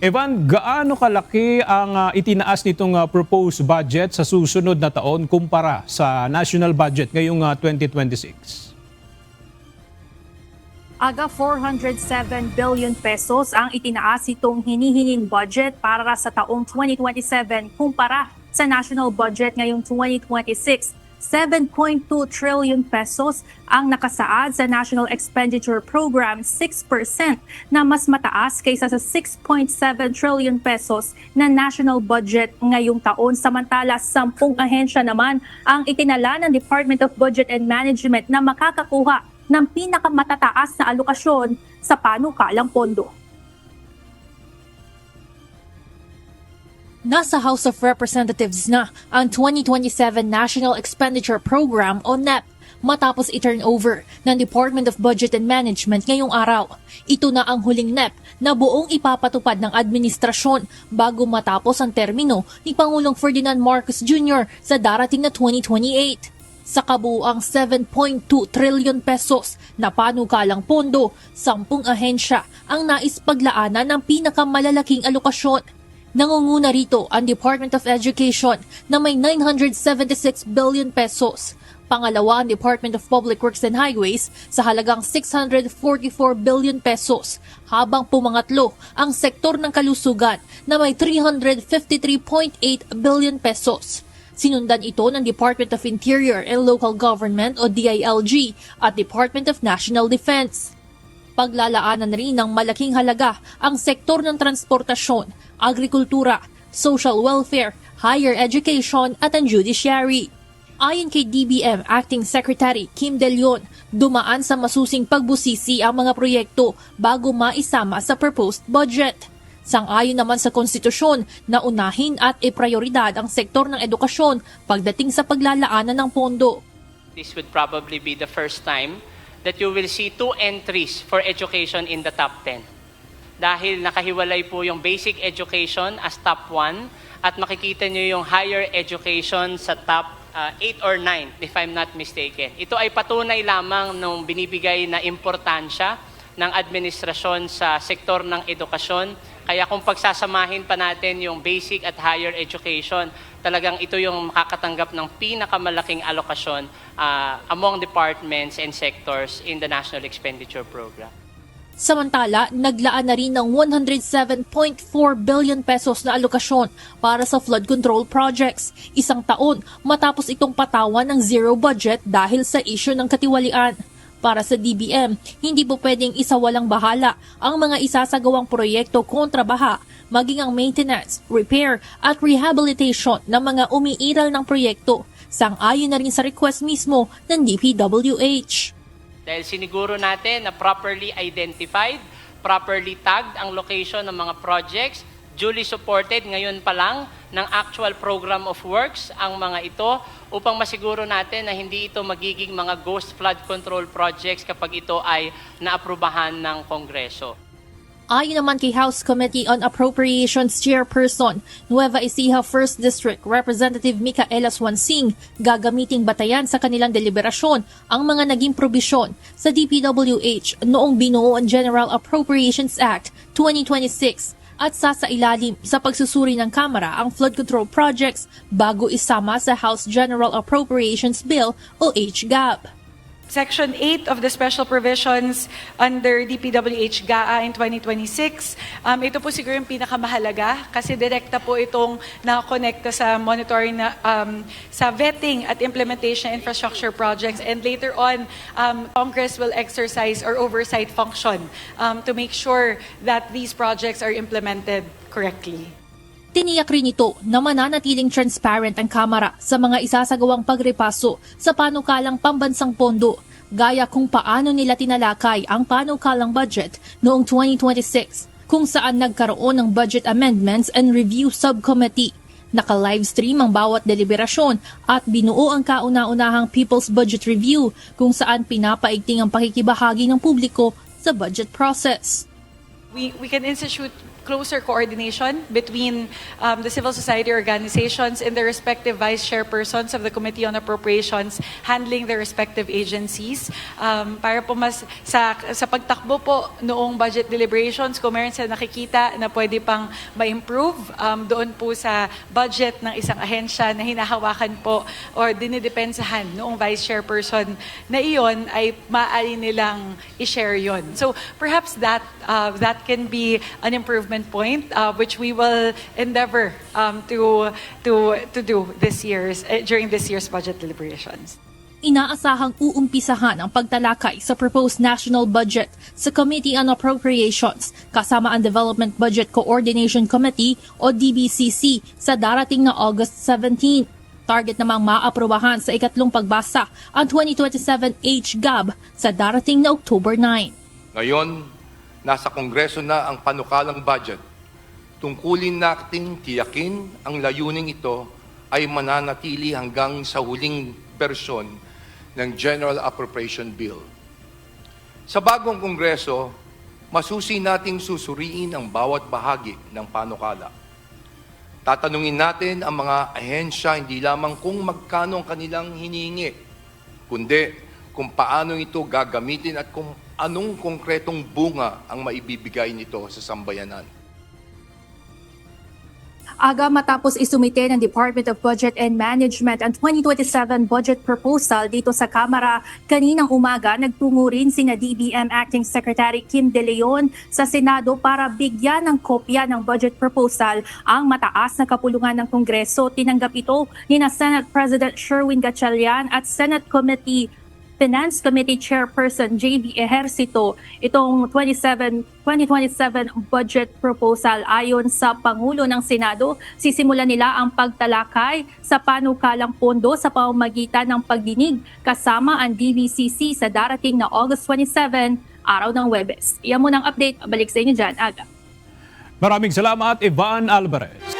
Evan, gaano kalaki ang itinaas nitong proposed budget sa susunod na taon kumpara sa national budget ngayong 2026? Aga 407 billion pesos ang itinaas itong hinihinging budget para sa taong 2027 kumpara sa national budget ngayong 2026. 7.2 trillion pesos ang nakasaad sa National Expenditure Program, 6% na mas mataas kaysa sa 6.7 trillion pesos na national budget ngayong taon. Samantala, 10 ahensya naman ang itinala ng Department of Budget and Management na makakakuha ng pinakamatataas na alokasyon sa panukalang pondo. Nasa House of Representatives na ang 2027 National Expenditure Program o NEP matapos i-turn over ng Department of Budget and Management ngayong araw. Ito na ang huling NEP na buong ipapatupad ng administrasyon bago matapos ang termino ni Pangulong Ferdinand Marcos Jr. sa darating na 2028. Sa kabuuang 7.2 trillion pesos na panukalang pondo, 10 ahensya ang nais paglaanan ng pinakamalalaking alokasyon. Nangunguna rito ang Department of Education na may 976 billion pesos. Pangalawa ang Department of Public Works and Highways sa halagang 644 billion pesos, habang pumangatlo ang sektor ng kalusugan na may 353.8 billion pesos. Sinundan ito ng Department of Interior and Local Government o DILG at Department of National Defense. Paglalaanan rin ng malaking halaga ang sektor ng transportasyon, agrikultura, social welfare, higher education at ang judiciary. Ayon kay DBM Acting Secretary Kim De Leon, dumaan sa masusing pagbusisi ang mga proyekto bago maisama sa proposed budget. Sang-ayon naman sa konstitusyon na unahin at iprioridad ang sektor ng edukasyon pagdating sa paglalaanan ng pondo. This would probably be the first time that you will see 2 entries for education in the top 10. Dahil nakahiwalay po yung basic education as top 1 at makikita nyo yung higher education sa top 8 or 9 if I'm not mistaken. Ito ay patunay lamang ng binibigay na importansya ng administrasyon sa sektor ng edukasyon. Kaya kung pagsasamahin pa natin yung basic at higher education, talagang ito yung makakatanggap ng pinakamalaking alokasyon among departments and sectors in the National Expenditure Program. Samantala, naglaan na rin ng 107.4 billion pesos na alokasyon para sa flood control projects. Isang taon matapos itong patawan ng zero budget dahil sa issue ng katiwalian. Para sa DBM, hindi po pwedeng isawalang bahala ang mga isasagawang proyekto kontra baha, maging ang maintenance, repair at rehabilitation ng mga umiiral ng proyekto. Sang-ayon na rin sa request mismo ng DPWH. Dahil siniguro natin na properly identified, properly tagged ang location ng mga projects, duly supported ngayon pa lang ng actual program of works ang mga ito upang masiguro natin na hindi ito magiging mga ghost flood control projects kapag ito ay naaprubahan ng Kongreso. Ayon naman kay House Committee on Appropriations Chairperson Nueva Ecija 1st District Representative Micaela Swansing, gagamiting batayan sa kanilang deliberasyon ang mga naging probisyon sa DPWH noong binuo ang General Appropriations Act 2026 at sasailalim sa pagsusuri ng Kamara ang flood control projects bago isama sa House General Appropriations Bill o HGAB. Section 8 of the Special Provisions under DPWH GAA in 2026. Ito po siguro yung pinakamahalaga kasi direkta po itong nakakonekta sa monitoring na, sa vetting at implementation infrastructure projects, and later on, Congress will exercise or oversight function to make sure that these projects are implemented correctly. Tiniyak rin ito na mananatiling transparent ang Kamara sa mga isasagawang pagrepaso sa panukalang pambansang pondo, gaya kung paano nila tinalakay ang panukalang budget noong 2026, kung saan nagkaroon ng Budget Amendments and Review Subcommittee. Naka-livestream ang bawat deliberasyon at binuo ang kauna-unahang People's Budget Review kung saan pinapaigting ang pakikibahagi ng publiko sa budget process. We can institute closer coordination between the civil society organizations and the respective vice chairpersons of the Committee on Appropriations handling their respective agencies. Para po mas sa pagtakbo po noong budget deliberations, kung meron sila nakikita na pwede pang ma-improve doon po sa budget ng isang ahensya na hinahawakan po or dinidepensahan noong vice chairperson na iyon ay maaari nilang i-share yon. So perhaps that can be an improvement point which we will endeavor to do during this year's budget deliberations. Inaasahang uumpisahan ang pagtalakay sa proposed national budget sa Committee on Appropriations kasama ang Development Budget Coordination Committee o DBCC sa darating na August 17. Target namang maaprubahan sa ikatlong pagbasa ang 2027 HGAB sa darating na October 9. Ngayon, nasa Kongreso na ang panukalang budget. Tungkulin nating tiyakin ang layuning ito ay mananatili hanggang sa huling bersyon ng General Appropriation Bill. Sa bagong Kongreso, masusi nating susuriin ang bawat bahagi ng panukala. Tatanungin natin ang mga ahensya hindi lamang kung magkano ang kanilang hinihingi, kundi kung paano ito gagamitin at kung anong konkretong bunga ang maibibigay nito sa sambayanan. Aga matapos isumite ng Department of Budget and Management ang 2027 budget proposal dito sa Kamara, kaninang umaga nagtungo rin sina DBM Acting Secretary Kim De Leon sa Senado para bigyan ng kopya ng budget proposal ang mataas na kapulungan ng Kongreso. Tinanggap ito ni na Senate President Sherwin Gatchalian at Senate Finance Committee Chairperson J.B. Ejercito. Itong 2027 budget proposal ayon sa Pangulo ng Senado, sisimulan nila ang pagtalakay sa panukalang pondo sa pamamagitan ng pagdinig kasama ang DBCC sa darating na August 27, araw ng Huwebes. Iyan muna ang update. Balik sa inyo dyan, Aga. Maraming salamat, Ivan Alvarez.